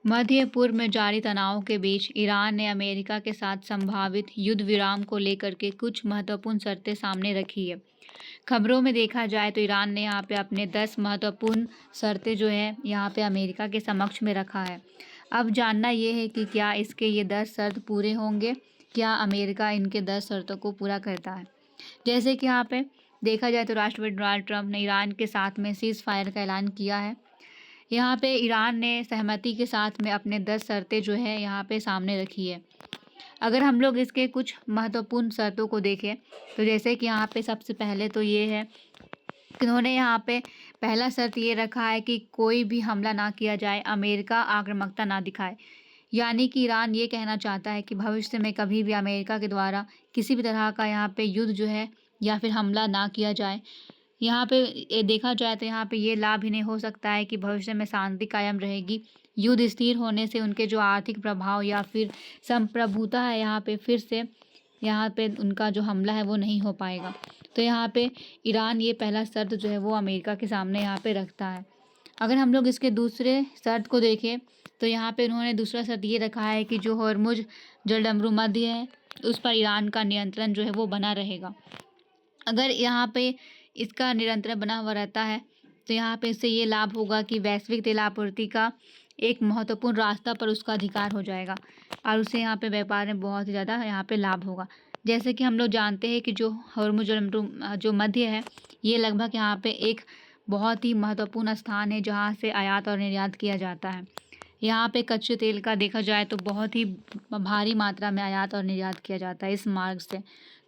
मध्य पूर्व में जारी तनाव के बीच ईरान ने अमेरिका के साथ संभावित युद्ध विराम को लेकर के कुछ महत्वपूर्ण शर्तें सामने रखी है। खबरों में देखा जाए तो ईरान ने यहाँ पे अपने 10 महत्वपूर्ण शर्तें जो है यहाँ पे अमेरिका के समक्ष में रखा है। अब जानना ये है कि क्या इसके ये 10 शर्त पूरे होंगे, क्या अमेरिका इनके 10 शर्तों को पूरा करता है। जैसे कि यहाँ पे देखा जाए तो राष्ट्रपति डोनाल्ड ट्रंप ने ईरान के साथ में सीज़ फायर का ऐलान किया है। यहाँ पे ईरान ने सहमति के साथ में अपने 10 शर्तें जो है यहाँ पे सामने रखी है। अगर हम लोग इसके कुछ महत्वपूर्ण शर्तों को देखें तो जैसे कि यहाँ पे सबसे पहले तो ये है कि उन्होंने यहाँ पे पहला शर्त ये रखा है कि कोई भी हमला ना किया जाए, अमेरिका आक्रामकता ना दिखाए। यानी कि ईरान ये कहना चाहता है कि भविष्य में कभी भी अमेरिका के द्वारा किसी भी तरह का यहाँ पे युद्ध जो है या फिर हमला ना किया जाए। यहाँ पे देखा जाए तो यहाँ पे ये लाभ इन्हें हो सकता है कि भविष्य में शांति कायम रहेगी। युद्ध स्थिर होने से उनके जो आर्थिक प्रभाव या फिर संप्रभुता है यहाँ पे फिर से यहाँ पे उनका जो हमला है वो नहीं हो पाएगा। तो यहाँ पे ईरान ये पहला शर्त जो है वो अमेरिका के सामने यहाँ पे रखता है। अगर हम लोग इसके दूसरे शर्त को देखें तो यहाँ पे उन्होंने दूसरा शर्त ये रखा है कि जो हॉर्मुज जलडमरू मध्य है उस पर ईरान का नियंत्रण जो है वो बना रहेगा। अगर यहाँ पे इसका निरंतरण बना हुआ रहता है तो यहाँ पे इससे ये लाभ होगा कि वैश्विक तेल आपूर्ति का एक महत्वपूर्ण रास्ता पर उसका अधिकार हो जाएगा और उससे यहाँ पे व्यापार में बहुत ही ज़्यादा यहाँ पे लाभ होगा। जैसे कि हम लोग जानते हैं कि जो हॉर्मुज जो मध्य है ये लगभग यहाँ पे एक बहुत ही महत्वपूर्ण स्थान है जहाँ से आयात और निर्यात किया जाता है। यहाँ पे कच्चे तेल का देखा जाए तो बहुत ही भारी मात्रा में आयात और निर्यात किया जाता है इस मार्ग से।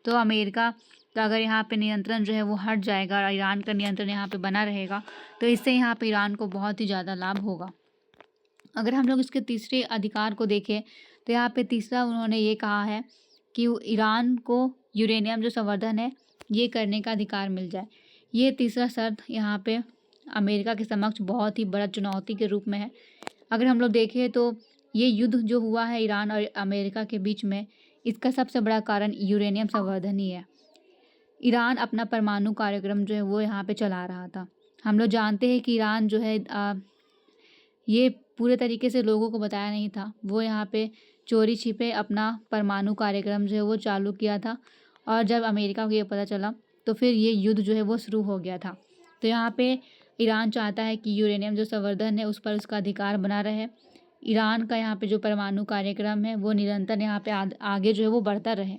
तो अमेरिका का अगर यहाँ पे नियंत्रण जो है वो हट जाएगा और ईरान का नियंत्रण यहाँ पे बना रहेगा तो इससे यहाँ पे ईरान को बहुत ही ज़्यादा लाभ होगा। अगर हम लोग इसके तीसरे अधिकार को देखें तो यहाँ पे तीसरा उन्होंने ये कहा है कि ईरान को यूरेनियम जो संवर्धन है ये करने का अधिकार मिल जाए। ये तीसरा शर्त यहाँ पे अमेरिका के समक्ष बहुत ही बड़ा चुनौती के रूप में है। अगर हम लोग देखें तो ये युद्ध जो हुआ है ईरान और अमेरिका के बीच में इसका सबसे बड़ा कारण यूरेनियम संवर्धन ही है। ईरान अपना परमाणु कार्यक्रम जो है वो यहाँ पे चला रहा था। हम लोग जानते हैं कि ईरान जो है ये पूरे तरीके से लोगों को बताया नहीं था। वो यहाँ पे चोरी छिपे अपना परमाणु कार्यक्रम जो है वो चालू किया था और जब अमेरिका को ये पता चला तो फिर ये युद्ध जो है वो शुरू हो गया था। तो यहाँ पे ईरान चाहता है कि यूरेनियम जो संवर्धन है उस पर उसका अधिकार बना रहे। ईरान का यहाँ पे जो परमाणु कार्यक्रम है वो निरंतर यहाँ पे आगे जो है वो बढ़ता रहे।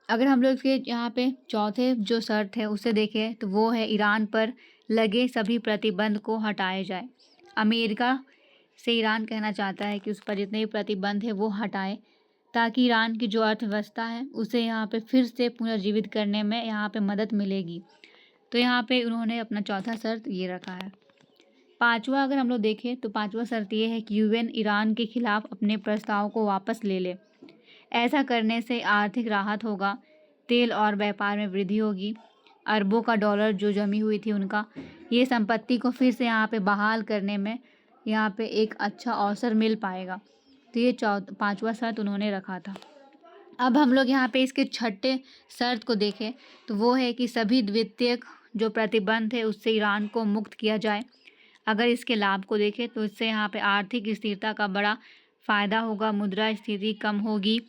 अगर हम लोग इसके यहाँ पे चौथे जो शर्त है उसे देखें तो वो है ईरान पर लगे सभी प्रतिबंध को हटाए जाए। अमेरिका से ईरान कहना चाहता है कि उस पर जितने भी प्रतिबंध है वो हटाए ताकि ईरान की जो अर्थव्यवस्था है उसे यहाँ पे फिर से पुनर्जीवित करने में यहाँ पे मदद मिलेगी। तो यहाँ पे उन्होंने अपना चौथा शर्त ये रखा है। पांचवा अगर हम लोग देखें तो पांचवा शर्त ये है कि यूएन ईरान के खिलाफ अपने प्रस्ताव को वापस ले ले। ऐसा करने से आर्थिक राहत होगा, तेल और व्यापार में वृद्धि होगी। अरबों का डॉलर जो जमी हुई थी उनका ये संपत्ति को फिर से यहाँ पे बहाल करने में यहाँ पे एक अच्छा अवसर मिल पाएगा। तो ये पांचवा शर्त उन्होंने रखा था। अब हम लोग यहाँ पे इसके छठे शर्त को देखें तो वो है कि सभी द्वितीयक जो प्रतिबंध है उससे ईरान को मुक्त किया जाए। अगर इसके लाभ को देखें तो इससे यहाँ पे आर्थिक स्थिरता का बड़ा फ़ायदा होगा, मुद्रा स्थिति कम होगी,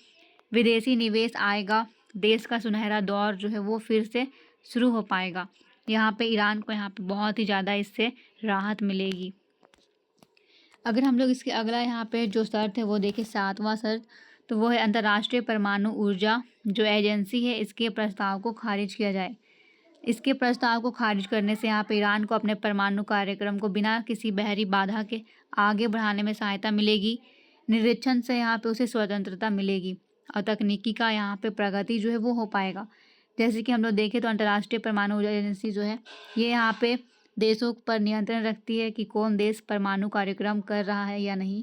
विदेशी निवेश आएगा, देश का सुनहरा दौर जो है वो फिर से शुरू हो पाएगा। यहाँ पे ईरान को यहाँ पे बहुत ही ज़्यादा इससे राहत मिलेगी। अगर हम लोग इसके अगला यहाँ पे जो शर्त है वो देखें सातवां शर्त तो वो है अंतर्राष्ट्रीय परमाणु ऊर्जा जो एजेंसी है इसके प्रस्ताव को खारिज किया जाए। इसके प्रस्ताव को खारिज करने से यहाँ पे ईरान को अपने परमाणु कार्यक्रम को बिना किसी बाहरी बाधा के आगे बढ़ाने में सहायता मिलेगी। निरीक्षण से यहाँ पे उसे स्वतंत्रता मिलेगी और तकनीकी का यहाँ पे प्रगति जो है वो हो पाएगा। जैसे कि हम लोग देखें तो अंतर्राष्ट्रीय परमाणु ऊर्जा एजेंसी जो है ये यहाँ पे देशों पर नियंत्रण रखती है कि कौन देश परमाणु कार्यक्रम कर रहा है या नहीं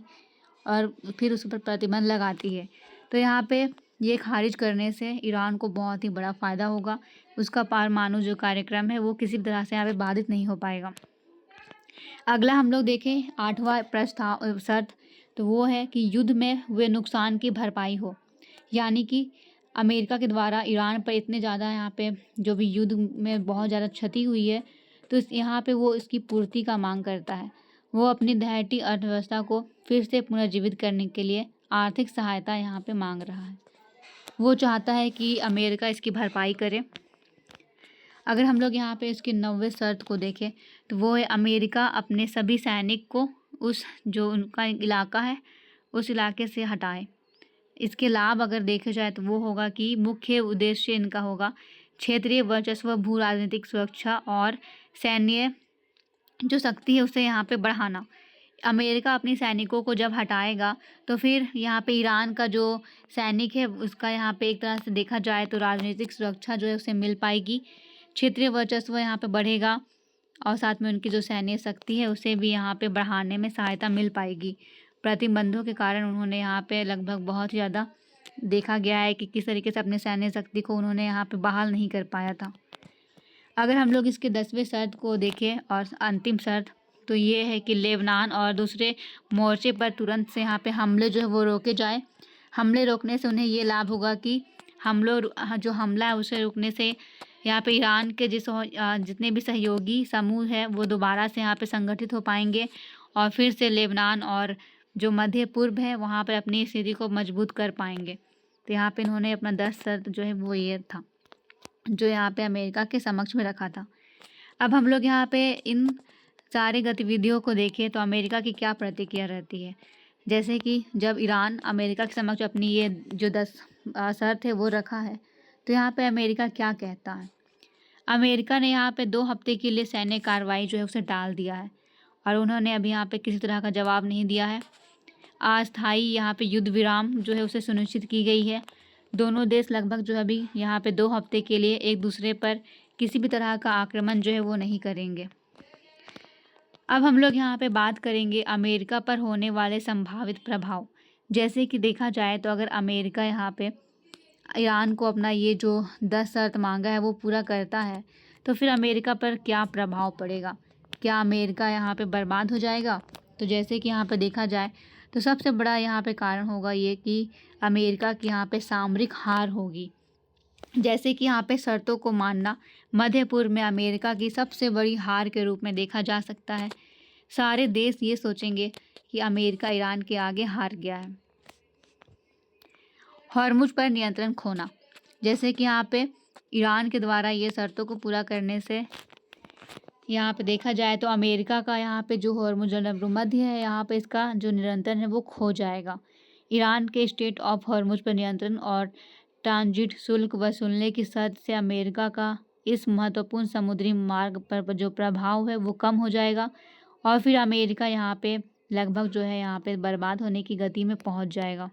और फिर उस पर प्रतिबंध लगाती है। तो यहाँ पे ये खारिज करने से ईरान को बहुत ही बड़ा फ़ायदा होगा। उसका परमाणु जो कार्यक्रम है वो किसी भी तरह से यहाँ पे बाधित नहीं हो पाएगा। अगला हम लोग देखें आठवां प्रस्ताव शर्त तो वो है कि युद्ध में हुए नुकसान की भरपाई हो। यानी कि अमेरिका के द्वारा ईरान पर इतने ज़्यादा यहाँ पे जो भी युद्ध में बहुत ज़्यादा क्षति हुई है तो यहाँ पे वो इसकी पूर्ति का मांग करता है वो अपनी दहती अर्थव्यवस्था को फिर से पुनर्जीवित करने के लिए आर्थिक सहायता यहाँ पे मांग रहा है। वो चाहता है कि अमेरिका इसकी भरपाई करे। अगर हम लोग यहाँ पे इसकी 90वें शर्त को देखें तो वो है अमेरिका अपने सभी सैनिक को उस जो उनका इलाका है उस इलाके से हटाए। इसके लाभ अगर देखे जाए तो वो होगा कि मुख्य उद्देश्य इनका होगा क्षेत्रीय वर्चस्व, भू राजनीतिक सुरक्षा और सैन्य जो शक्ति है उसे यहाँ पे बढ़ाना। अमेरिका अपनी सैनिकों को जब हटाएगा तो फिर यहाँ पे ईरान का जो सैनिक है उसका यहाँ पे एक तरह से देखा जाए तो राजनीतिक सुरक्षा जो है उसे मिल पाएगी, क्षेत्रीय वर्चस्व यहाँ पे बढ़ेगा और साथ में उनकी जो सैन्य शक्ति है उसे भी यहाँ पे बढ़ाने में सहायता मिल पाएगी। प्रतिबंधों के कारण उन्होंने यहाँ पे लगभग बहुत ज़्यादा देखा गया है कि किस तरीके से अपने सैन्य शक्ति को उन्होंने यहाँ पे बहाल नहीं कर पाया था। अगर हम लोग इसके 10वें शर्त को देखें और अंतिम शर्त तो ये है कि लेबनान और दूसरे मोर्चे पर तुरंत से यहाँ पे हमले जो है वो रोके जाए। हमले रोकने से उन्हें ये लाभ होगा कि जो हमला है उसे रोकने से यहाँ पे ईरान के जितने भी सहयोगी समूह है वो दोबारा से यहाँ पे संगठित हो पाएंगे और फिर से लेबनान और जो मध्य पूर्व है वहाँ पर अपनी स्थिति को मजबूत कर पाएंगे। तो यहाँ पे इन्होंने अपना 10 शर्त जो है वो ये था जो यहाँ पे अमेरिका के समक्ष में रखा था। अब हम लोग यहाँ पे इन सारे गतिविधियों को देखें तो अमेरिका की क्या प्रतिक्रिया रहती है। जैसे कि जब ईरान अमेरिका के समक्ष अपनी ये जो 10 शर्त है वो रखा है तो यहाँ पे अमेरिका क्या कहता है। अमेरिका ने यहाँ पे 2 हफ्ते के लिए सैन्य कार्रवाई जो है उसे टाल दिया है और उन्होंने अभी यहाँ पे किसी तरह का जवाब नहीं दिया है। अस्थायी यहाँ पे युद्ध विराम जो है उसे सुनिश्चित की गई है। दोनों देश लगभग जो अभी यहाँ पे 2 हफ्ते के लिए एक दूसरे पर किसी भी तरह का आक्रमण जो है वो नहीं करेंगे। अब हम लोग यहाँ पे बात करेंगे अमेरिका पर होने वाले संभावित प्रभाव। जैसे कि देखा जाए तो अगर अमेरिका यहाँ पे ईरान को अपना ये जो 10 शर्त मांगा है वो पूरा करता है तो फिर अमेरिका पर क्या प्रभाव पड़ेगा। क्या अमेरिका यहाँ पे बर्बाद हो जाएगा। तो जैसे कि यहाँ पे देखा जाए तो सबसे बड़ा यहाँ पे कारण होगा ये कि अमेरिका की यहाँ पे सामरिक हार होगी। जैसे कि यहाँ पे शर्तों को मानना मध्य पूर्व में अमेरिका की सबसे बड़ी हार के रूप में देखा जा सकता है। सारे देश ये सोचेंगे कि अमेरिका ईरान के आगे हार गया है। हॉर्मुज पर नियंत्रण खोना। जैसे कि यहाँ पे ईरान के द्वारा ये शर्तों को पूरा करने से यहाँ पे देखा जाए तो अमेरिका का यहाँ पे जो हॉर्मुज भूमध्य है यहाँ पे इसका जो नियंत्रण है वो खो जाएगा। ईरान के स्टेट ऑफ हॉर्मुज पर नियंत्रण और ट्रांजिट शुल्क वसूलने की शर्त से अमेरिका का इस महत्वपूर्ण समुद्री मार्ग पर जो प्रभाव है वो कम हो जाएगा और फिर अमेरिका यहाँ पे लगभग जो है यहाँ पे बर्बाद होने की गति में पहुँच जाएगा।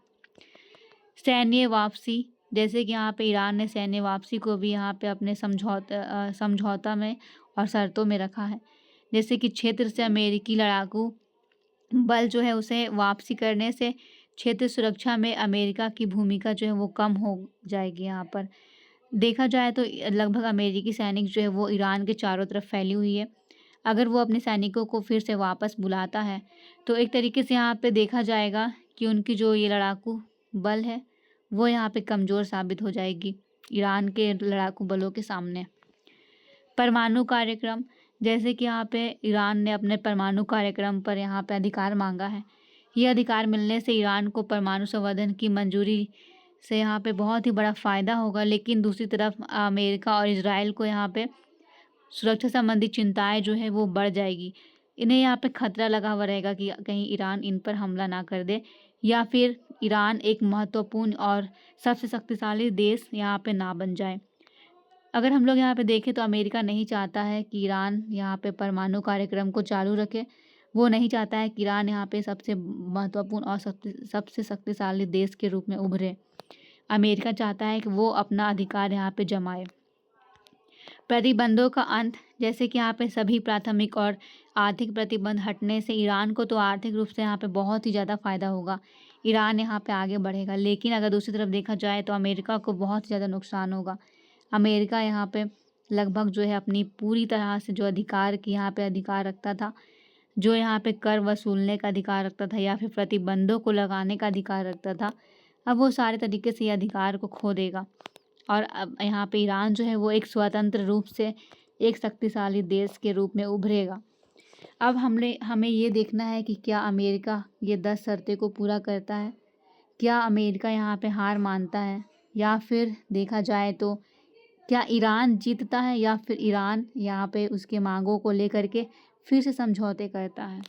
सैन्य वापसी। जैसे कि यहाँ पे ईरान ने सैन्य वापसी को भी यहाँ पे अपने समझौता में और शर्तों में रखा है। जैसे कि क्षेत्र से अमेरिकी लड़ाकू बल जो है उसे वापसी करने से क्षेत्र सुरक्षा में अमेरिका की भूमिका जो है वो कम हो जाएगी। यहाँ पर देखा जाए तो लगभग अमेरिकी सैनिक जो है वो ईरान के चारों तरफ फैली हुई है। अगर वो अपने सैनिकों को फिर से वापस बुलाता है तो एक तरीके से यहाँ पे देखा जाएगा कि उनकी जो ये लड़ाकू बल है वो यहाँ पे कमज़ोर साबित हो जाएगी ईरान के लड़ाकू बलों के सामने। परमाणु कार्यक्रम। जैसे कि यहाँ पे ईरान ने अपने परमाणु कार्यक्रम पर यहाँ पे अधिकार मांगा है। ये अधिकार मिलने से ईरान को परमाणु संवर्धन की मंजूरी से यहाँ पे बहुत ही बड़ा फ़ायदा होगा, लेकिन दूसरी तरफ अमेरिका और इजराइल को यहाँ पे सुरक्षा संबंधी चिंताएं जो है वो बढ़ जाएगी। इन्हें यहाँ पे खतरा लगा हुआ रहेगा कि कहीं ईरान इन पर हमला ना कर दे या फिर ईरान एक महत्वपूर्ण और सबसे शक्तिशाली देश यहाँ पे ना बन जाए। अगर हम लोग यहाँ पे देखें तो अमेरिका नहीं चाहता है कि ईरान यहाँ पे परमाणु कार्यक्रम को चालू रखे। वो नहीं चाहता है कि ईरान यहाँ पे सबसे महत्वपूर्ण और सबसे शक्तिशाली देश के रूप में उभरे। अमेरिका चाहता है कि वो अपना अधिकार यहाँ पे जमाए। प्रतिबंधों का अंत। जैसे कि यहाँ पे सभी प्राथमिक और आर्थिक प्रतिबंध हटने से ईरान को तो आर्थिक रूप से यहाँ पे बहुत ही ज़्यादा फ़ायदा होगा। ईरान यहाँ पे आगे बढ़ेगा, लेकिन अगर दूसरी तरफ देखा जाए तो अमेरिका को बहुत ज़्यादा नुकसान होगा। अमेरिका यहाँ पे लगभग जो है अपनी पूरी तरह से जो अधिकार की यहाँ पे अधिकार रखता था, जो यहाँ पे कर वसूलने का अधिकार रखता था या फिर प्रतिबंधों को लगाने का अधिकार रखता था, अब वो सारे तरीके से ये अधिकार को खो देगा और अब यहाँ पे ईरान जो है वो एक स्वतंत्र रूप से एक शक्तिशाली देश के रूप में उभरेगा। अब हमें ये देखना है कि क्या अमेरिका ये 10 शर्तें को पूरा करता है, क्या अमेरिका यहाँ पे हार मानता है, या फिर देखा जाए तो क्या ईरान जीतता है, या फिर ईरान यहाँ पे उसके मांगों को लेकर के फिर से समझौते करता है।